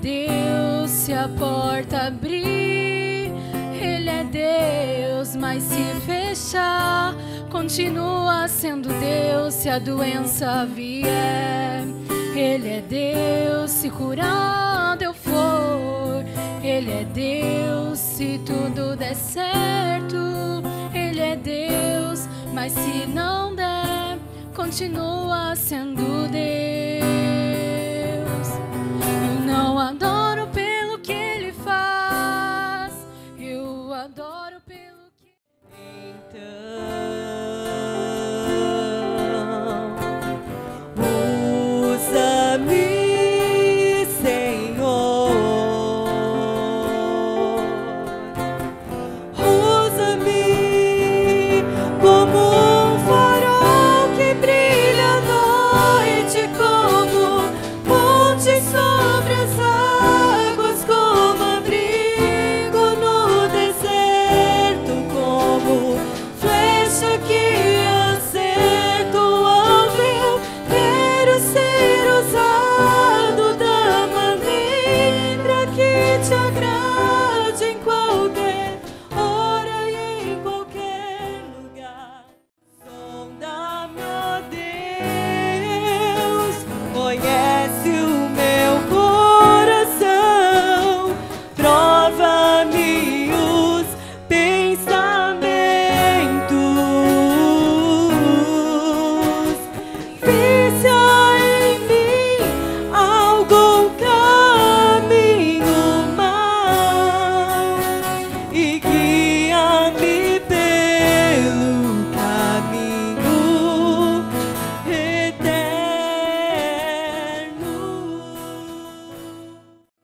Deus se a porta abrir, Ele é Deus, mas se fechar, continua sendo Deus se a doença vier. Ele é Deus se curado eu for, Ele é Deus se tudo der certo. Ele é Deus, mas se não der, continua sendo Deus. Eu não adoro pelo que Ele faz, eu adoro pelo que... Usa-me, Senhor, usa-me como um farol que brilha à noite, como ponte sobre as águas, como abrigo no deserto, como flecha que acerta o alvo. Eu quero ser usado da maneira que te agrade, em qualquer hora e em qualquer lugar. Sonda-me, ó Deus, conhece o meu coração, prova-me os pensamentos, vê se há em mim algum caminho mau e guia-me pelo caminho eterno.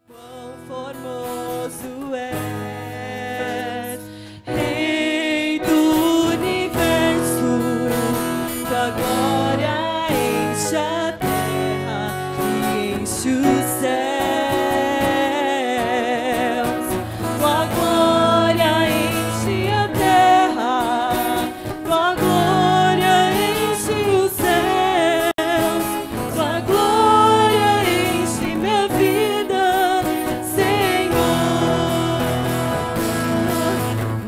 Quão formoso és, Rei do universo, tua glória enche a terra e enche os céus. Tua glória enche a terra, tua glória enche os céus, tua glória enche minha vida, Senhor.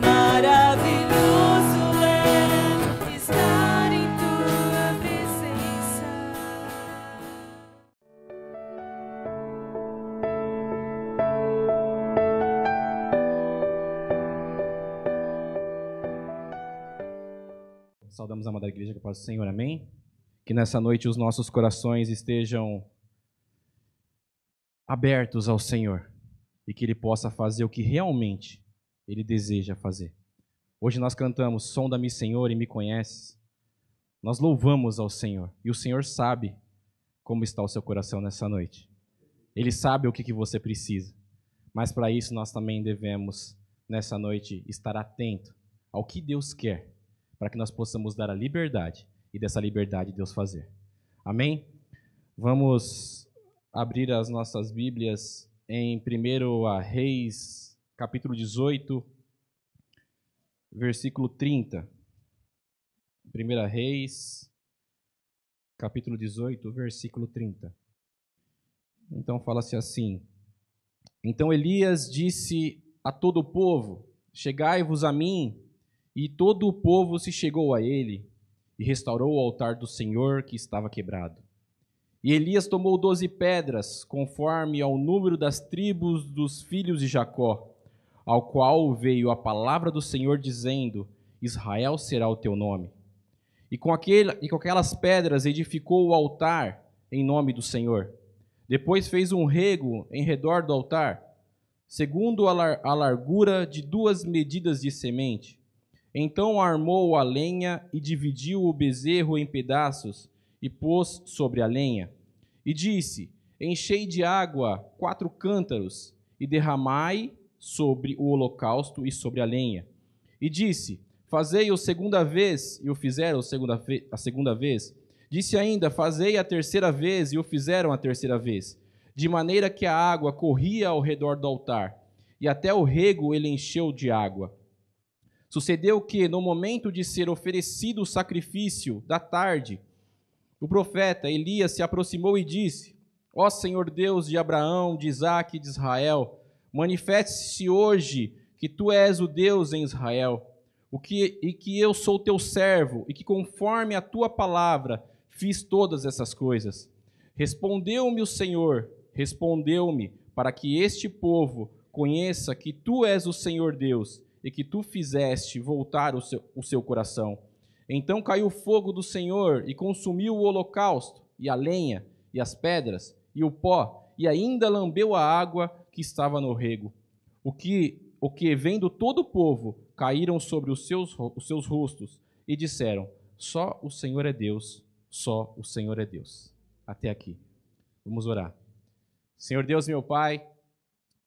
Maravilhoso é estar em tua presença. Saudamos a amada igreja com a paz do Senhor, amém? Que nessa noite os nossos corações estejam abertos ao Senhor e que Ele possa fazer o que realmente Ele deseja fazer. Hoje nós cantamos Sonda-me, Senhor, e me conheces. Nós louvamos ao Senhor e o Senhor sabe como está o seu coração nessa noite. Ele sabe o que você precisa, mas para isso nós também devemos, nessa noite, estar atento ao que Deus quer, para que nós possamos dar a liberdade e dessa liberdade Deus fazer. Amém? Vamos abrir as nossas Bíblias em 1 Reis, capítulo 18, versículo 30. 1 Reis, capítulo 18, versículo 30. Então fala-se assim: Então Elias disse a todo o povo: Chegai-vos a mim. E todo o povo se chegou a ele e restaurou o altar do Senhor que estava quebrado. E Elias tomou 12 pedras, conforme ao número das tribos dos filhos de Jacó, ao qual veio a palavra do Senhor dizendo: Israel será o teu nome. E com aquelas pedras edificou o altar em nome do Senhor. Depois fez um rego em redor do altar, segundo a largura de 2 medidas de semente. Então armou a lenha e dividiu o bezerro em pedaços e pôs sobre a lenha. E disse: Enchei de água 4 cântaros e derramai sobre o holocausto e sobre a lenha. E disse: Fazei-o segunda vez, e o fizeram a segunda vez. Disse ainda: Fazei a terceira vez, e o fizeram a terceira vez. De maneira que a água corria ao redor do altar, e até o rego ele encheu de água. Sucedeu que, no momento de ser oferecido o sacrifício da tarde, o profeta Elias se aproximou e disse: Ó Senhor Deus de Abraão, de Isaque e de Israel, manifeste-se hoje que tu és o Deus em Israel, e que eu sou teu servo, e que conforme a tua palavra fiz todas essas coisas. Respondeu-me o Senhor, respondeu-me, para que este povo conheça que tu és o Senhor Deus, e que tu fizeste voltar o seu coração. Então caiu o fogo do Senhor, e consumiu o holocausto, e a lenha, e as pedras, e o pó, e ainda lambeu a água que estava no rego. O que vendo todo o povo, caíram sobre os seus rostos, e disseram, só o Senhor é Deus, só o Senhor é Deus. Até aqui. Vamos orar. Senhor Deus, meu Pai,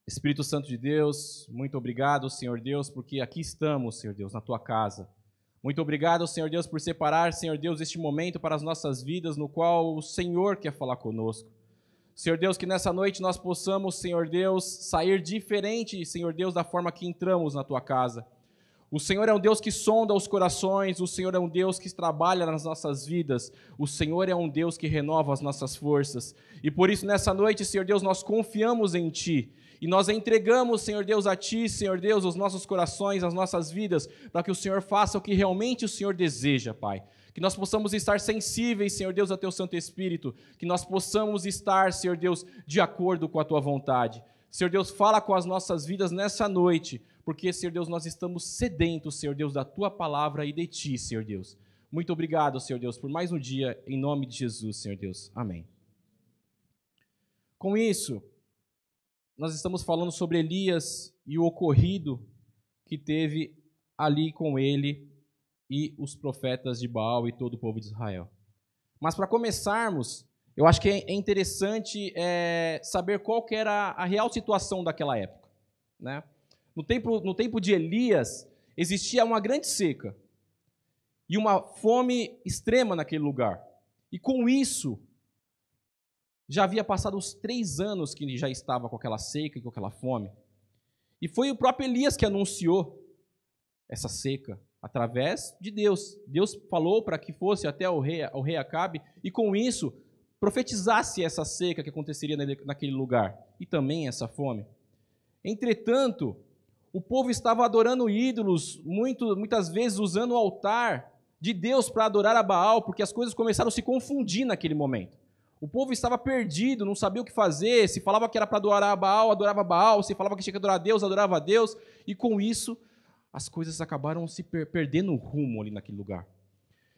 Espírito Santo de Deus, muito obrigado, Senhor Deus, porque aqui estamos, Senhor Deus, na Tua casa. Muito obrigado, Senhor Deus, por separar, Senhor Deus, este momento para as nossas vidas, no qual o Senhor quer falar conosco. Senhor Deus, que nessa noite nós possamos, Senhor Deus, sair diferente, Senhor Deus, da forma que entramos na Tua casa. O Senhor é um Deus que sonda os corações, o Senhor é um Deus que trabalha nas nossas vidas, o Senhor é um Deus que renova as nossas forças. E por isso, nessa noite, Senhor Deus, nós confiamos em Ti. E nós entregamos, Senhor Deus, a Ti, Senhor Deus, os nossos corações, as nossas vidas, para que o Senhor faça o que realmente o Senhor deseja, Pai. Que nós possamos estar sensíveis, Senhor Deus, ao Teu Santo Espírito. Que nós possamos estar, Senhor Deus, de acordo com a Tua vontade. Senhor Deus, fala com as nossas vidas nessa noite, porque, Senhor Deus, nós estamos sedentos, Senhor Deus, da Tua palavra e de Ti, Senhor Deus. Muito obrigado, Senhor Deus, por mais um dia, em nome de Jesus, Senhor Deus. Amém. Com isso, nós estamos falando sobre Elias e o ocorrido que teve ali com ele e os profetas de Baal e todo o povo de Israel. Mas para começarmos, eu acho que é interessante saber qual que era a real situação daquela época, né? No tempo de Elias, existia uma grande seca e uma fome extrema naquele lugar. E com isso, já havia passado os 3 anos que ele já estava com aquela seca e com aquela fome. E foi o próprio Elias que anunciou essa seca através de Deus. Deus falou para que fosse até o rei Acabe e com isso profetizasse essa seca que aconteceria naquele lugar e também essa fome. Entretanto, o povo estava adorando ídolos, muitas vezes usando o altar de Deus para adorar a Baal, porque as coisas começaram a se confundir naquele momento. O povo estava perdido, não sabia o que fazer, se falava que era para adorar a Baal, adorava Baal, se falava que tinha que adorar a Deus, adorava a Deus, e com isso as coisas acabaram se perdendo o rumo ali naquele lugar.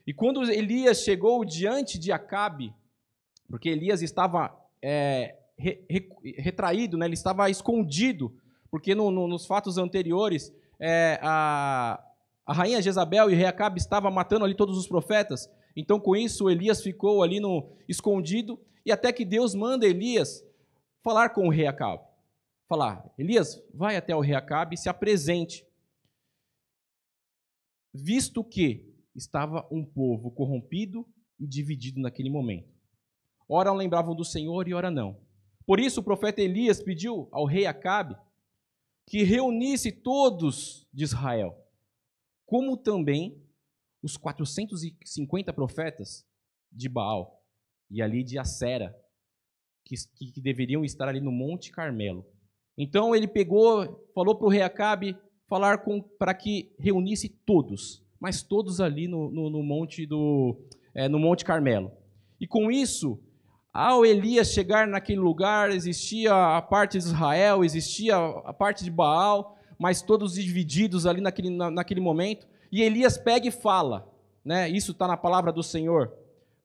E quando Elias chegou diante de Acabe, porque Elias estava retraído, né? Ele estava escondido, porque nos fatos anteriores, a rainha Jezabel e o rei Acabe estavam matando ali todos os profetas. Então, com isso, Elias ficou ali escondido, e até que Deus manda Elias falar com o rei Acabe. Falar, Elias, vai até o rei Acabe e se apresente. Visto que estava um povo corrompido e dividido naquele momento. Ora lembravam do Senhor e ora não. Por isso, o profeta Elias pediu ao rei Acabe que reunisse todos de Israel, como também os 450 profetas de Baal e ali de Acera, que deveriam estar ali no Monte Carmelo. Então ele falou para o rei Acabe para que reunisse todos, mas todos ali no Monte Carmelo. E com isso, ao Elias chegar naquele lugar, existia a parte de Israel, existia a parte de Baal, mas todos divididos ali naquele momento. E Elias pega e fala, né? Isso está na palavra do Senhor,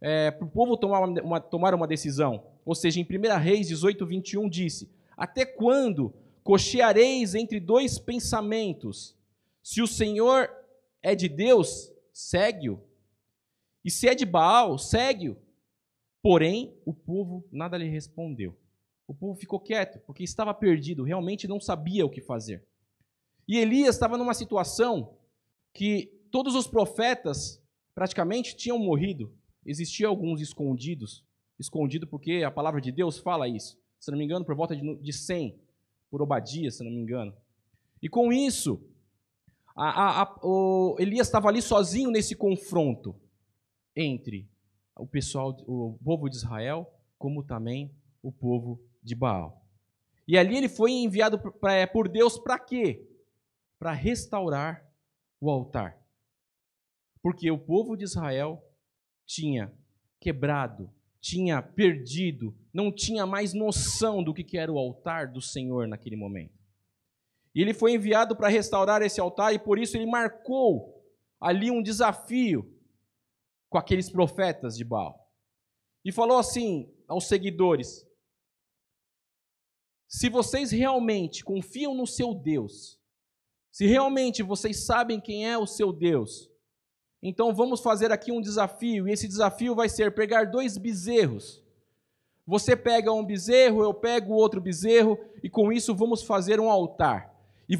para o povo tomar uma decisão. Ou seja, em 1 Reis 18, 21 disse, até quando cocheareis entre 2 pensamentos? Se o Senhor é de Deus, segue-o. E se é de Baal, segue-o. Porém, o povo nada lhe respondeu. O povo ficou quieto, porque estava perdido, realmente não sabia o que fazer. E Elias estava numa situação que todos os profetas praticamente tinham morrido. Existiam alguns escondido porque a palavra de Deus fala isso. Se não me engano, por volta de 100, por Obadias, se não me engano. E com isso, Elias estava ali sozinho nesse confronto entre o povo de Israel, como também o povo de Baal. E ali ele foi enviado por Deus para quê? Para restaurar o altar. Porque o povo de Israel tinha quebrado, tinha perdido, não tinha mais noção do que era o altar do Senhor naquele momento. E ele foi enviado para restaurar esse altar e por isso ele marcou ali um desafio com aqueles profetas de Baal. E falou assim aos seguidores: se vocês realmente confiam no seu Deus, se realmente vocês sabem quem é o seu Deus, então vamos fazer aqui um desafio, e esse desafio vai ser pegar 2 bezerros. Você pega um bezerro, eu pego outro bezerro, e com isso vamos fazer um altar. E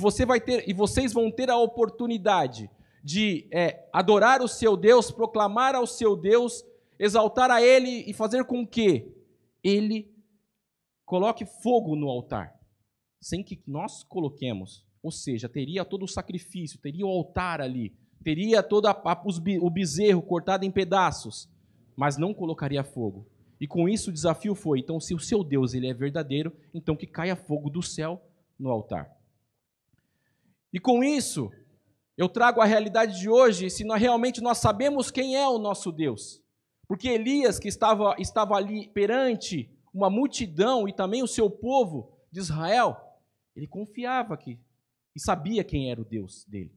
vocês vão ter a oportunidade de adorar o seu Deus, proclamar ao seu Deus, exaltar a Ele e fazer com que Ele coloque fogo no altar, sem que nós coloquemos. Ou seja, teria todo o sacrifício, teria o altar ali, teria todo o bezerro cortado em pedaços, mas não colocaria fogo. E com isso o desafio foi, então se o seu Deus ele é verdadeiro, então que caia fogo do céu no altar. E com isso, eu trago a realidade de hoje, se realmente nós sabemos quem é o nosso Deus. Porque Elias, que estava ali perante uma multidão e também o seu povo de Israel, ele confiava e sabia quem era o Deus dele.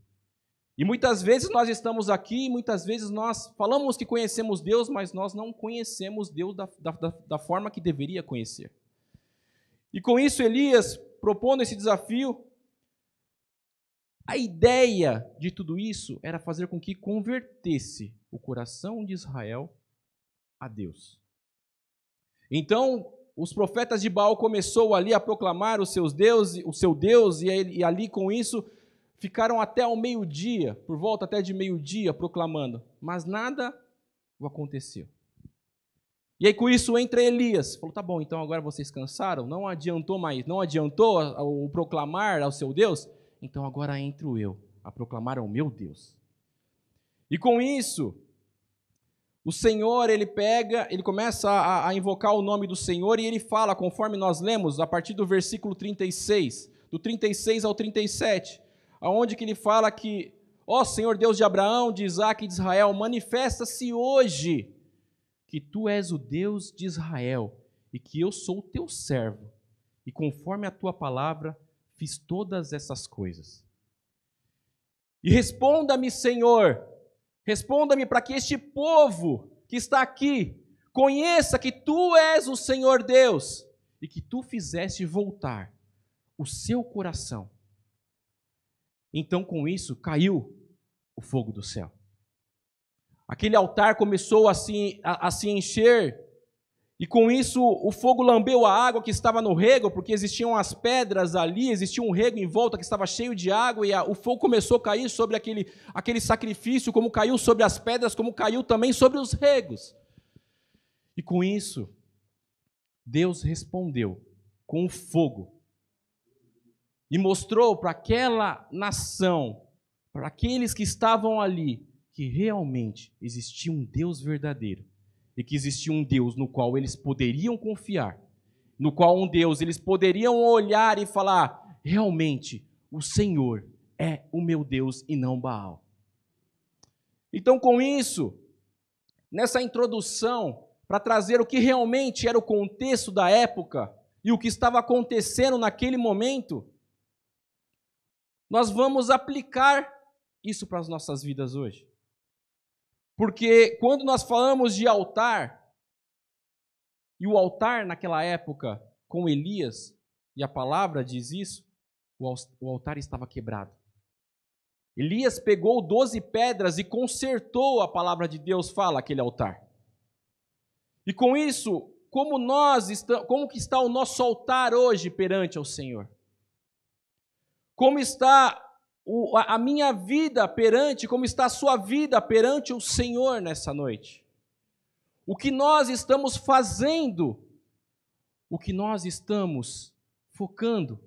E muitas vezes nós estamos aqui, muitas vezes nós falamos que conhecemos Deus, mas nós não conhecemos Deus da forma que deveria conhecer. E com isso Elias, propondo esse desafio, a ideia de tudo isso era fazer com que convertesse o coração de Israel a Deus. Então, os profetas de Baal começou ali a proclamar o seu Deus, e ali com isso ficaram até ao meio-dia, por volta até de meio-dia, proclamando, mas nada aconteceu. E aí com isso entra Elias, falou, tá bom, então agora vocês cansaram, não adiantou o proclamar ao seu Deus, então agora entro eu a proclamar ao meu Deus. E com isso, o Senhor, ele começa a invocar o nome do Senhor e ele fala, conforme nós lemos, a partir do versículo 36, do 36 ao 37, aonde que ele fala que, ó Senhor Deus de Abraão, de Isaque e de Israel, manifesta-se hoje que tu és o Deus de Israel e que eu sou o teu servo, e conforme a tua palavra fiz todas essas coisas. E responda-me, Senhor, responda-me para que este povo que está aqui conheça que tu és o Senhor Deus e que tu fizeste voltar o seu coração. Então, com isso, caiu o fogo do céu. Aquele altar começou a se encher, e com isso o fogo lambeu a água que estava no rego, porque existiam as pedras ali, existia um rego em volta que estava cheio de água, e o fogo começou a cair sobre aquele sacrifício, como caiu sobre as pedras, como caiu também sobre os regos. E com isso, Deus respondeu com o fogo, e mostrou para aquela nação, para aqueles que estavam ali, que realmente existia um Deus verdadeiro, e que existia um Deus no qual eles poderiam confiar, no qual um Deus eles poderiam olhar e falar, realmente, o Senhor é o meu Deus e não Baal. Então, com isso, nessa introdução, para trazer o que realmente era o contexto da época, e o que estava acontecendo naquele momento, nós vamos aplicar isso para as nossas vidas hoje. Porque quando nós falamos de altar, e o altar naquela época com Elias, e a palavra diz isso, o altar estava quebrado. Elias pegou 12 pedras e consertou, a palavra de Deus fala, aquele altar. E com isso, como que está o nosso altar hoje perante ao Senhor? Como está a minha vida como está a sua vida perante o Senhor nessa noite? O que nós estamos fazendo? O que nós estamos focando?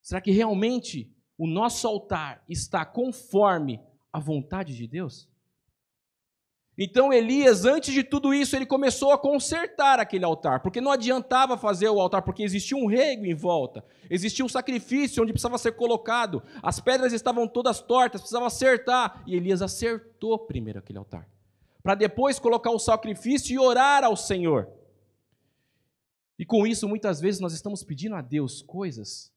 Será que realmente o nosso altar está conforme a vontade de Deus? Então Elias, antes de tudo isso, ele começou a consertar aquele altar, porque não adiantava fazer o altar, porque existia um rego em volta, existia um sacrifício onde precisava ser colocado, as pedras estavam todas tortas, precisava acertar, e Elias acertou primeiro aquele altar, para depois colocar o sacrifício e orar ao Senhor. E com isso, muitas vezes, nós estamos pedindo a Deus coisas,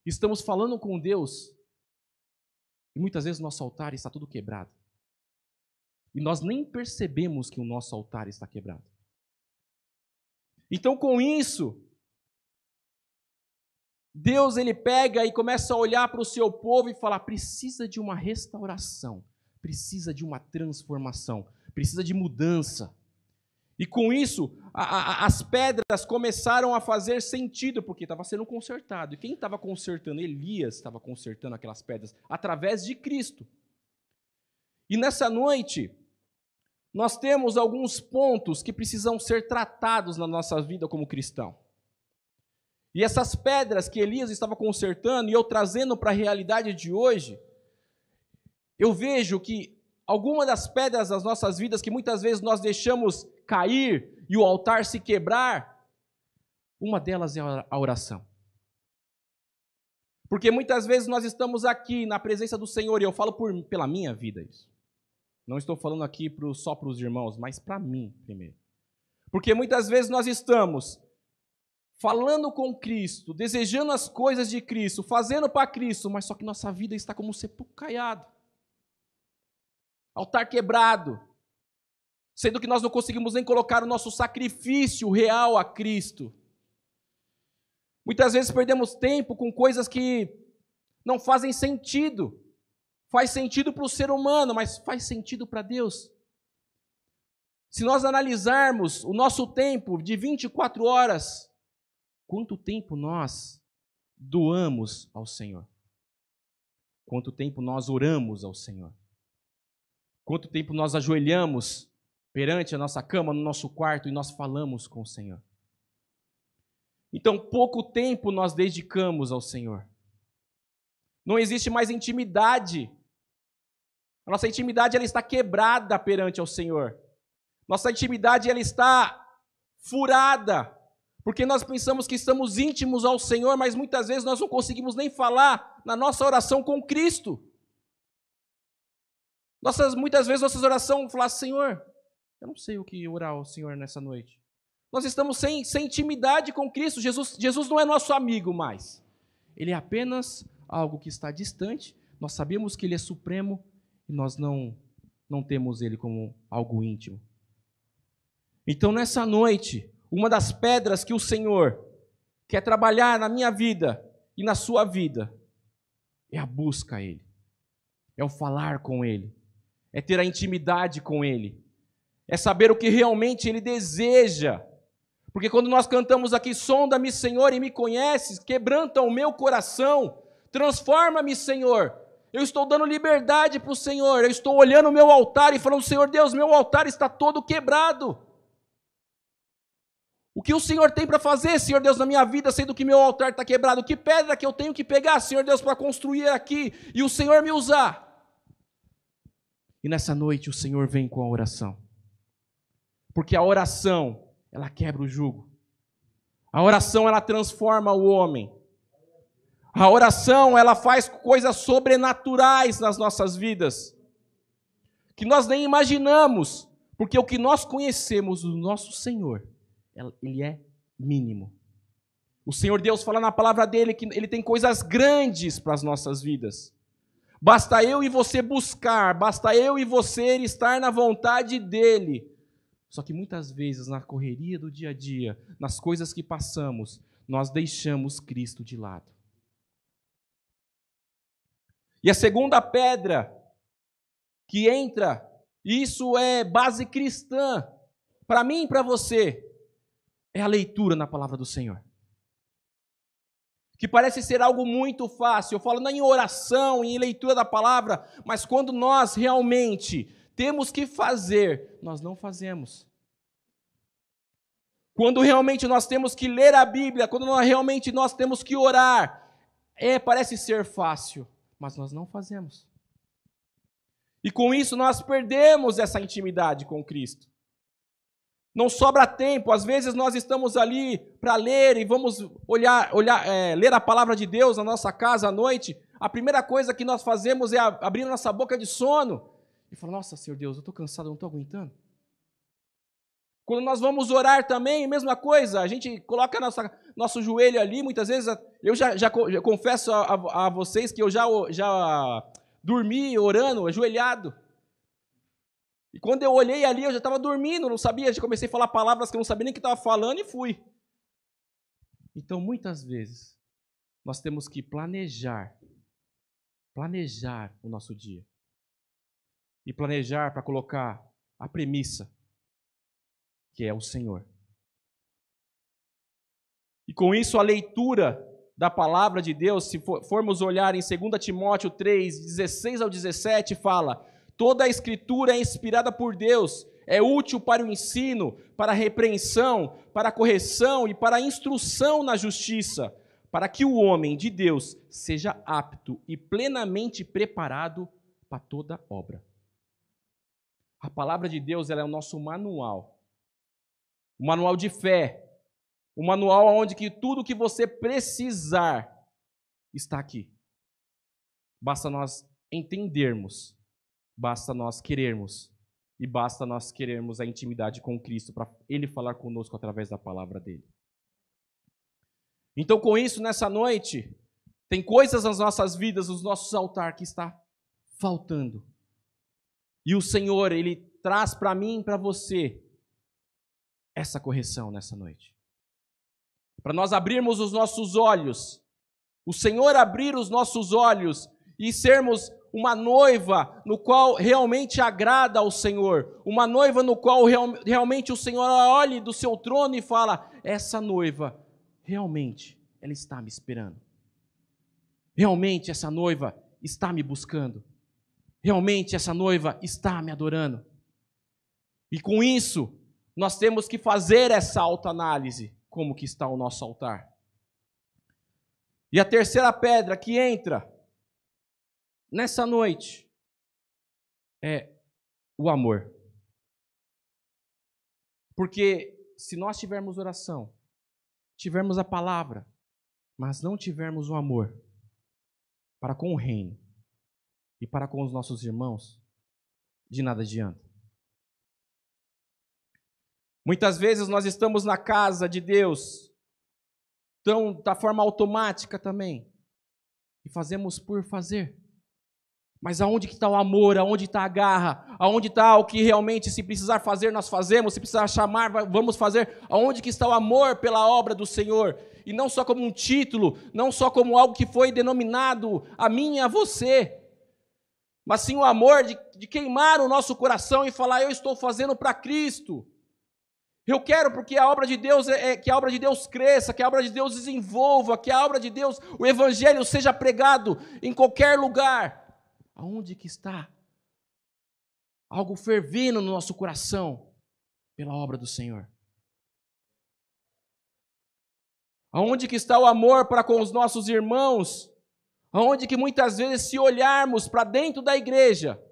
estamos falando com Deus, e muitas vezes o nosso altar está tudo quebrado. E nós nem percebemos que o nosso altar está quebrado. Então, com isso, Deus ele pega e começa a olhar para o seu povo e falar: precisa de uma restauração, precisa de uma transformação, precisa de mudança. E com isso, as pedras começaram a fazer sentido, porque estava sendo consertado. E quem estava consertando? Elias estava consertando aquelas pedras através de Cristo. E nessa noite, nós temos alguns pontos que precisam ser tratados na nossa vida como cristão. E essas pedras que Elias estava consertando, e eu trazendo para a realidade de hoje, eu vejo que algumas das pedras das nossas vidas, que muitas vezes nós deixamos cair e o altar se quebrar, uma delas é a oração. Porque muitas vezes nós estamos aqui na presença do Senhor, e eu falo pela minha vida isso. Não estou falando aqui só para os irmãos, mas para mim primeiro. Porque muitas vezes nós estamos falando com Cristo, desejando as coisas de Cristo, fazendo para Cristo, mas só que nossa vida está como um sepulcro caiado. Altar quebrado. Sendo que nós não conseguimos nem colocar o nosso sacrifício real a Cristo. Muitas vezes perdemos tempo com coisas que não fazem sentido. Faz sentido para o ser humano, mas faz sentido para Deus. Se nós analisarmos o nosso tempo de 24 horas, quanto tempo nós doamos ao Senhor? Quanto tempo nós oramos ao Senhor? Quanto tempo nós ajoelhamos perante a nossa cama, no nosso quarto, e nós falamos com o Senhor? Então, pouco tempo nós dedicamos ao Senhor. Não existe mais intimidade. A nossa intimidade ela está quebrada perante ao Senhor. Nossa intimidade ela está furada, porque nós pensamos que estamos íntimos ao Senhor, mas muitas vezes nós não conseguimos nem falar na nossa oração com Cristo. Muitas vezes nossas orações falam: Senhor, eu não sei o que orar ao Senhor nessa noite. Nós estamos sem intimidade com Cristo. Jesus não é nosso amigo mais. Ele é apenas algo que está distante. Nós sabemos que Ele é supremo e nós não temos Ele como algo íntimo. Então, nessa noite, uma das pedras que o Senhor quer trabalhar na minha vida e na sua vida é a busca a Ele. É o falar com Ele. É ter a intimidade com Ele. É saber o que realmente Ele deseja. Porque quando nós cantamos aqui: sonda-me, Senhor, e me conheces, quebranta o meu coração, transforma-me, Senhor. Eu estou dando liberdade para o Senhor, eu estou olhando o meu altar e falando: Senhor Deus, meu altar está todo quebrado. O que o Senhor tem para fazer, Senhor Deus, na minha vida, sendo que meu altar está quebrado? Que pedra que eu tenho que pegar, Senhor Deus, para construir aqui e o Senhor me usar? E nessa noite o Senhor vem com a oração. Porque a oração, ela quebra o jugo. A oração, ela transforma o homem. A oração, ela faz coisas sobrenaturais nas nossas vidas, que nós nem imaginamos, porque o que nós conhecemos do nosso Senhor, Ele é mínimo. O Senhor Deus fala na palavra dEle que Ele tem coisas grandes para as nossas vidas. Basta eu e você buscar, basta eu e você estar na vontade dEle. Só que muitas vezes, na correria do dia a dia, nas coisas que passamos, nós deixamos Cristo de lado. E a segunda pedra que entra, isso é base cristã, para mim e para você, é a leitura na palavra do Senhor. Que parece ser algo muito fácil. Eu falo não em oração, em leitura da palavra, mas quando nós realmente temos que fazer, nós não fazemos. Quando realmente nós temos que ler a Bíblia, quando realmente nós temos que orar, parece ser fácil, mas nós não fazemos. E com isso nós perdemos essa intimidade com Cristo. Não sobra tempo, às vezes nós estamos ali para ler e vamos ler a palavra de Deus na nossa casa à noite. A primeira coisa que nós fazemos é abrir nossa boca de sono e falar: nossa, Senhor Deus, eu estou cansado, eu não estou aguentando. Quando nós vamos orar também, mesma coisa, a gente coloca nosso joelho ali, muitas vezes, eu já confesso a vocês que eu já dormi orando, ajoelhado. E quando eu olhei ali, eu já estava dormindo, não sabia, já comecei a falar palavras que eu não sabia nem o que estava falando e fui. Então, muitas vezes, nós temos que planejar o nosso dia. E planejar para colocar a premissa, que é o Senhor. E com isso, a leitura da palavra de Deus, se formos olhar em 2 Timóteo 3, 16 ao 17, fala: toda a Escritura é inspirada por Deus, é útil para o ensino, para a repreensão, para a correção e para a instrução na justiça, para que o homem de Deus seja apto e plenamente preparado para toda obra. A palavra de Deus, ela é o nosso manual. O manual de fé, o manual onde que tudo que você precisar está aqui. Basta nós entendermos, basta nós querermos, e basta nós querermos a intimidade com Cristo para Ele falar conosco através da palavra dEle. Então, com isso, nessa noite, tem coisas nas nossas vidas, nos nossos altares, que está faltando. E o Senhor, Ele traz para mim e para você essa correção nessa noite. Para nós abrirmos os nossos olhos, o Senhor abrir os nossos olhos e sermos uma noiva no qual realmente agrada ao Senhor, uma noiva no qual realmente o Senhor olhe do seu trono e fala: essa noiva, realmente, ela está me esperando. Realmente essa noiva está me buscando. Realmente essa noiva está me adorando. E com isso, nós temos que fazer essa autoanálise, como que está o nosso altar. E a terceira pedra que entra nessa noite é o amor. Porque se nós tivermos oração, tivermos a palavra, mas não tivermos o amor para com o reino e para com os nossos irmãos, de nada adianta. Muitas vezes nós estamos na casa de Deus, então, da forma automática também, e fazemos por fazer. Mas aonde que está o amor, aonde está a garra, aonde está o que realmente, se precisar fazer, nós fazemos, se precisar chamar, vamos fazer, aonde que está o amor pela obra do Senhor, e não só como um título, não só como algo que foi denominado a mim e a você, mas sim o amor de queimar o nosso coração e falar: eu estou fazendo para Cristo. Eu quero porque a obra de Deus que a obra de Deus cresça, que a obra de Deus desenvolva, que a obra de Deus, o Evangelho seja pregado em qualquer lugar. Aonde que está algo fervendo no nosso coração pela obra do Senhor? Aonde que está o amor para com os nossos irmãos? Aonde que muitas vezes, se olharmos para dentro da igreja,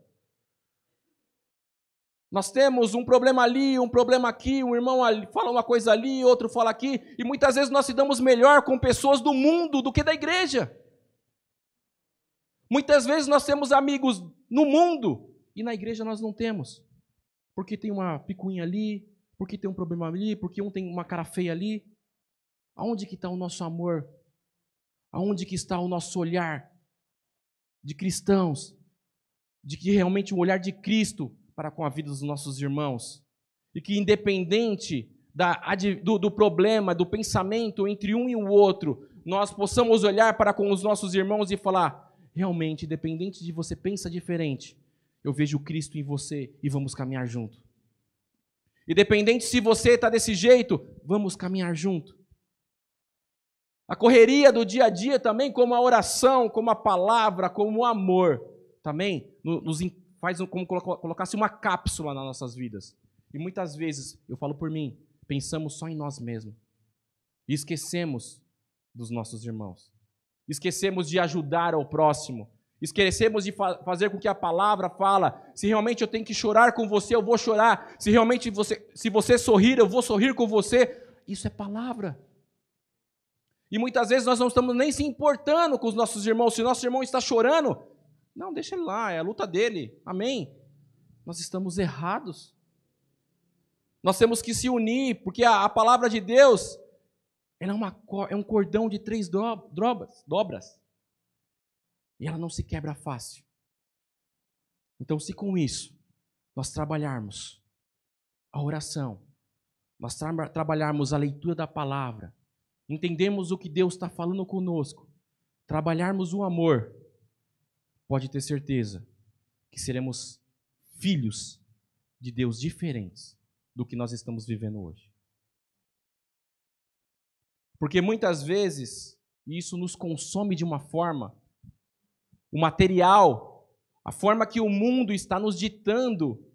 nós temos um problema ali, um problema aqui, um irmão ali, fala uma coisa ali, outro fala aqui, e muitas vezes nós se damos melhor com pessoas do mundo do que da igreja. Muitas vezes nós temos amigos no mundo e na igreja nós não temos. Porque tem uma picuinha ali, porque tem um problema ali, porque um tem uma cara feia ali. Aonde que está o nosso amor? Aonde que está o nosso olhar de cristãos? De que realmente o olhar de Cristo para com a vida dos nossos irmãos. E que independente do problema, do pensamento entre um e o outro, nós possamos olhar para com os nossos irmãos e falar: realmente, independente de você pensa diferente, eu vejo Cristo em você e vamos caminhar junto. Independente se você está desse jeito, vamos caminhar junto. A correria do dia a dia também, como a oração, como a palavra, como o amor, também nos faz como colocasse uma cápsula nas nossas vidas. E muitas vezes, eu falo por mim, pensamos só em nós mesmos. E esquecemos dos nossos irmãos. Esquecemos de ajudar ao próximo. Esquecemos de fazer com que a palavra fala. Se realmente eu tenho que chorar com você, eu vou chorar. Se realmente se você sorrir, eu vou sorrir com você. Isso é palavra. E muitas vezes nós não estamos nem se importando com os nossos irmãos. Se nosso irmão está chorando, não, deixa ele lá, é a luta dele. Amém? Nós estamos errados. Nós temos que se unir, porque a palavra de Deus ela é um cordão de 3 dobras. E ela não se quebra fácil. Então, se com isso nós trabalharmos a oração, nós trabalharmos a leitura da palavra, entendemos o que Deus está falando conosco, trabalharmos o amor, pode ter certeza que seremos filhos de Deus diferentes do que nós estamos vivendo hoje. Porque muitas vezes isso nos consome de uma forma, o material, a forma que o mundo está nos ditando,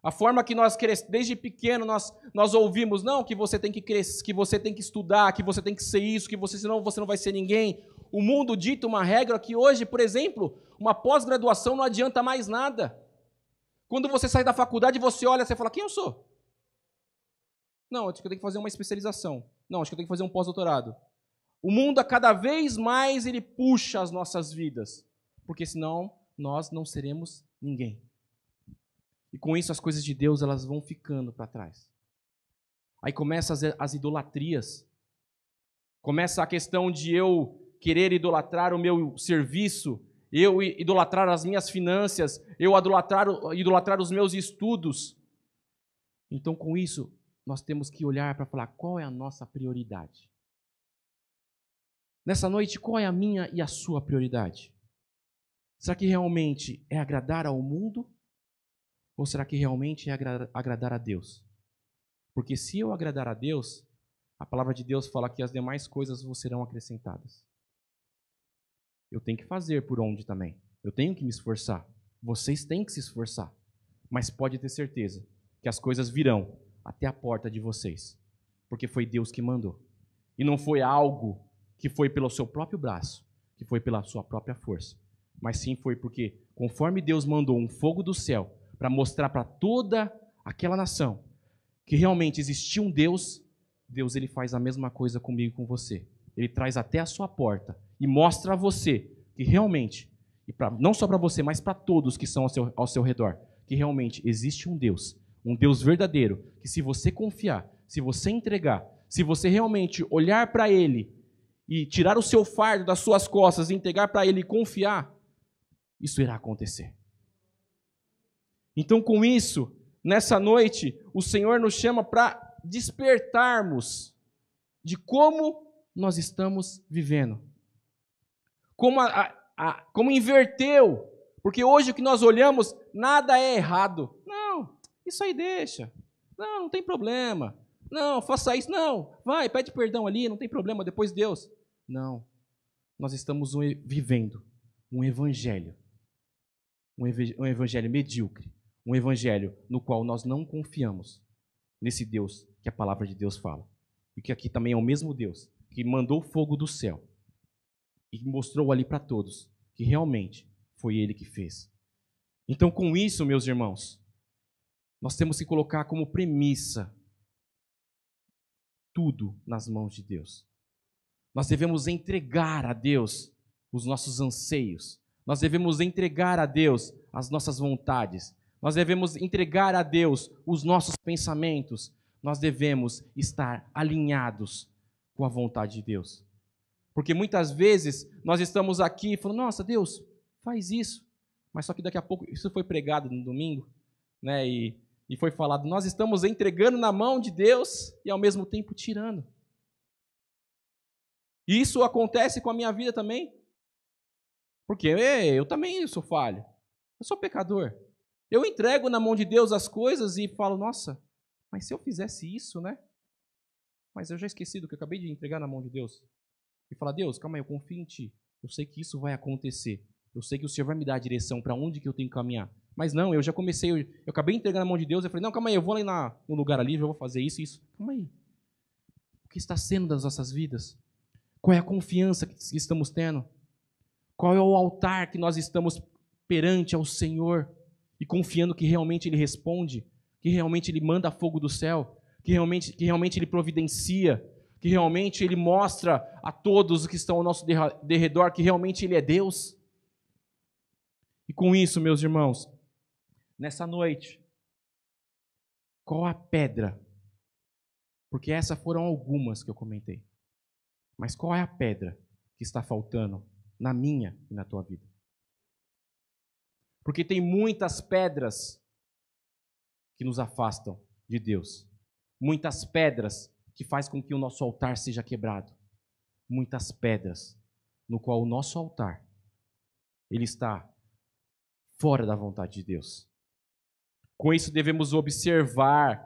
a forma que nós desde pequeno nós ouvimos, não, que você tem que crescer, que você tem que estudar, que você tem que ser isso, que senão você não vai ser ninguém. O mundo dita uma regra que hoje, por exemplo, uma pós-graduação não adianta mais nada. Quando você sai da faculdade, você olha, você fala, quem eu sou? Não, acho que eu tenho que fazer uma especialização. Não, acho que eu tenho que fazer um pós-doutorado. O mundo, a cada vez mais, ele puxa as nossas vidas. Porque senão, nós não seremos ninguém. E com isso, as coisas de Deus, elas vão ficando para trás. Aí começam as idolatrias. Começa a questão de eu querer idolatrar o meu serviço, eu idolatrar as minhas finanças, eu idolatrar os meus estudos. Então, com isso, nós temos que olhar para falar qual é a nossa prioridade. Nessa noite, qual é a minha e a sua prioridade? Será que realmente é agradar ao mundo? Ou será que realmente é agradar a Deus? Porque se eu agradar a Deus, a palavra de Deus fala que as demais coisas vos serão acrescentadas. Eu tenho que fazer por onde também. Eu tenho que me esforçar. Vocês têm que se esforçar. Mas pode ter certeza que as coisas virão até a porta de vocês. Porque foi Deus que mandou. E não foi algo que foi pelo seu próprio braço, que foi pela sua própria força. Mas sim foi porque, conforme Deus mandou um fogo do céu para mostrar para toda aquela nação que realmente existia um Deus, Deus ele faz a mesma coisa comigo e com você. Ele traz até a sua porta e mostra a você que realmente, não só para você, mas para todos que estão ao seu redor, que realmente existe um Deus verdadeiro, que se você confiar, se você entregar, se você realmente olhar para Ele e tirar o seu fardo das suas costas e entregar para Ele e confiar, isso irá acontecer. Então, com isso, nessa noite, o Senhor nos chama para despertarmos de como nós estamos vivendo. Como inverteu. Porque hoje o que nós olhamos, nada é errado. Não, isso aí deixa. Não tem problema. Não, faça isso. Não, vai, pede perdão ali, não tem problema, depois Deus. Não, nós estamos vivendo um evangelho. Um evangelho medíocre. Um evangelho no qual nós não confiamos nesse Deus que a palavra de Deus fala. E que aqui também é o mesmo Deus que mandou fogo do céu e mostrou ali para todos que realmente foi Ele que fez. Então, com isso, meus irmãos, nós temos que colocar como premissa tudo nas mãos de Deus. Nós devemos entregar a Deus os nossos anseios. Nós devemos entregar a Deus as nossas vontades. Nós devemos entregar a Deus os nossos pensamentos. Nós devemos estar alinhados com a vontade de Deus. Porque muitas vezes nós estamos aqui falando, nossa, Deus, faz isso. Mas só que daqui a pouco, isso foi pregado no domingo, né? E foi falado, nós estamos entregando na mão de Deus e ao mesmo tempo tirando. E isso acontece com a minha vida também. Porque eu também sou falho. Eu sou pecador. Eu entrego na mão de Deus as coisas e falo, nossa, mas se eu fizesse isso, né? Mas eu já esqueci do que eu acabei de entregar na mão de Deus. E falar, Deus, calma aí, eu confio em Ti. Eu sei que isso vai acontecer. Eu sei que o Senhor vai me dar a direção para onde que eu tenho que caminhar. Mas não, eu já comecei, eu acabei de entregar na mão de Deus. Eu falei, não, calma aí, eu vou ali no lugar ali, eu vou fazer isso e isso. Calma aí. O que está sendo das nossas vidas? Qual é a confiança que estamos tendo? Qual é o altar que nós estamos perante ao Senhor e confiando que realmente Ele responde, que realmente Ele manda fogo do céu, que realmente Ele providencia, que realmente Ele mostra a todos que estão ao nosso derredor que realmente Ele é Deus? E com isso, meus irmãos, nessa noite, qual a pedra? Porque essas foram algumas que eu comentei. Mas qual é a pedra que está faltando na minha e na tua vida? Porque tem muitas pedras que nos afastam de Deus. Muitas pedras que faz com que o nosso altar seja quebrado. Muitas pedras no qual o nosso altar ele está fora da vontade de Deus. Com isso devemos observar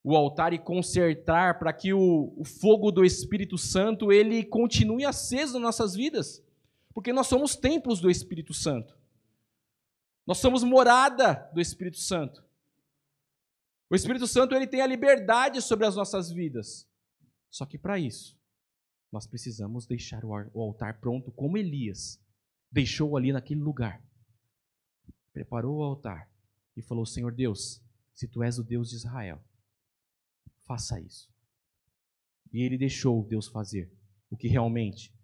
o altar e consertar para que o fogo do Espírito Santo ele continue aceso nas nossas vidas. Porque nós somos templos do Espírito Santo. Nós somos morada do Espírito Santo. O Espírito Santo ele tem a liberdade sobre as nossas vidas. Só que para isso, nós precisamos deixar o altar pronto como Elias deixou ali naquele lugar. Preparou o altar e falou: Senhor Deus, se Tu és o Deus de Israel, faça isso. E ele deixou Deus fazer o que realmente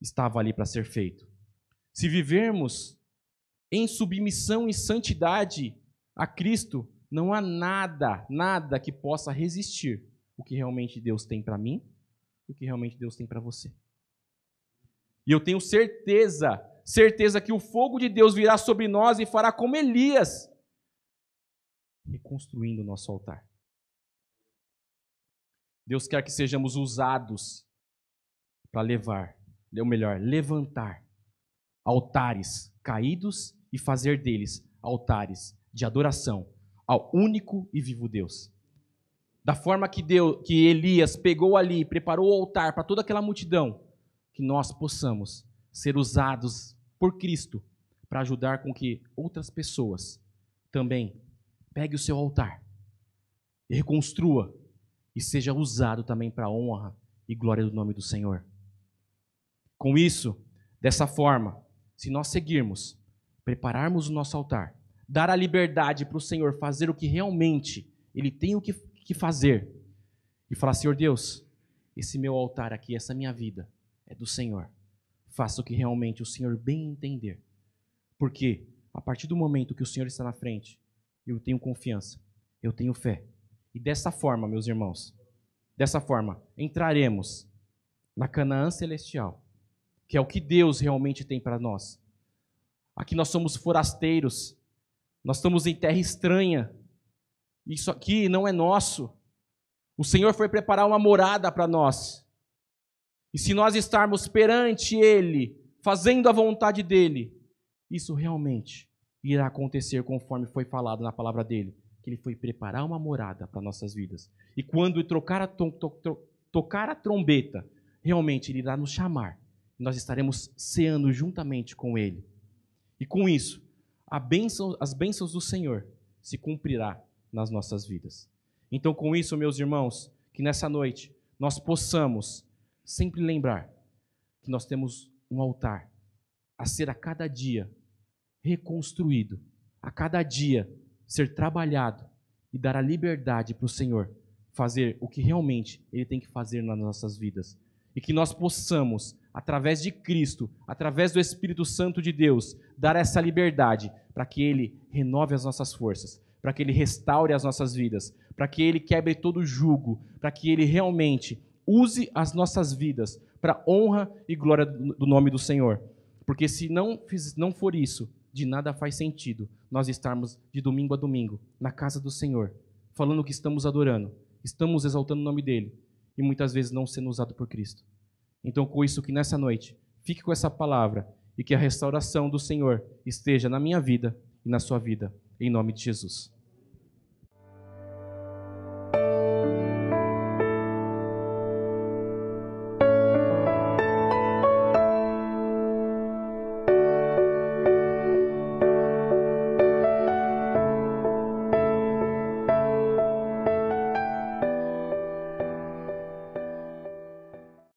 estava ali para ser feito. Se vivermos em submissão e santidade a Cristo, não há nada que possa resistir o que realmente Deus tem para mim e o que realmente Deus tem para você. E eu tenho certeza que o fogo de Deus virá sobre nós e fará como Elias, reconstruindo o nosso altar. Deus quer que sejamos usados para levantar altares caídos e fazer deles altares de adoração ao único e vivo Deus. Da forma que Elias pegou ali, preparou o altar para toda aquela multidão, que nós possamos ser usados por Cristo para ajudar com que outras pessoas também peguem o seu altar e reconstrua e seja usado também para a honra e glória do nome do Senhor. Com isso, dessa forma, se nós seguirmos, prepararmos o nosso altar, dar a liberdade para o Senhor fazer o que realmente Ele tem o que fazer, e falar: Senhor Deus, esse meu altar aqui, essa minha vida, é do Senhor. Faça o que realmente o Senhor bem entender. Porque a partir do momento que o Senhor está na frente, eu tenho confiança, eu tenho fé. E dessa forma, meus irmãos, entraremos na Canaã celestial, que é o que Deus realmente tem para nós. Aqui nós somos forasteiros, nós estamos em terra estranha, isso aqui não é nosso. O Senhor foi preparar uma morada para nós. E se nós estarmos perante Ele, fazendo a vontade dEle, isso realmente irá acontecer conforme foi falado na palavra dEle, que Ele foi preparar uma morada para nossas vidas. E quando tocar a trombeta, realmente Ele irá nos chamar. Nós estaremos ceando juntamente com Ele. E com isso, as bênçãos do Senhor se cumprirá nas nossas vidas. Então, com isso, meus irmãos, que nessa noite nós possamos sempre lembrar que nós temos um altar a ser a cada dia reconstruído, a cada dia ser trabalhado e dar a liberdade para o Senhor fazer o que realmente Ele tem que fazer nas nossas vidas. E que nós possamos, através de Cristo, através do Espírito Santo de Deus, dar essa liberdade para que Ele renove as nossas forças, para que Ele restaure as nossas vidas, para que Ele quebre todo o jugo, para que Ele realmente use as nossas vidas para honra e glória do nome do Senhor. Porque se não for isso, de nada faz sentido nós estarmos de domingo a domingo na casa do Senhor, falando que estamos adorando, estamos exaltando o nome dEle, e muitas vezes não sendo usado por Cristo. Então, com isso, que nessa noite, fique com essa palavra e que a restauração do Senhor esteja na minha vida e na sua vida, em nome de Jesus.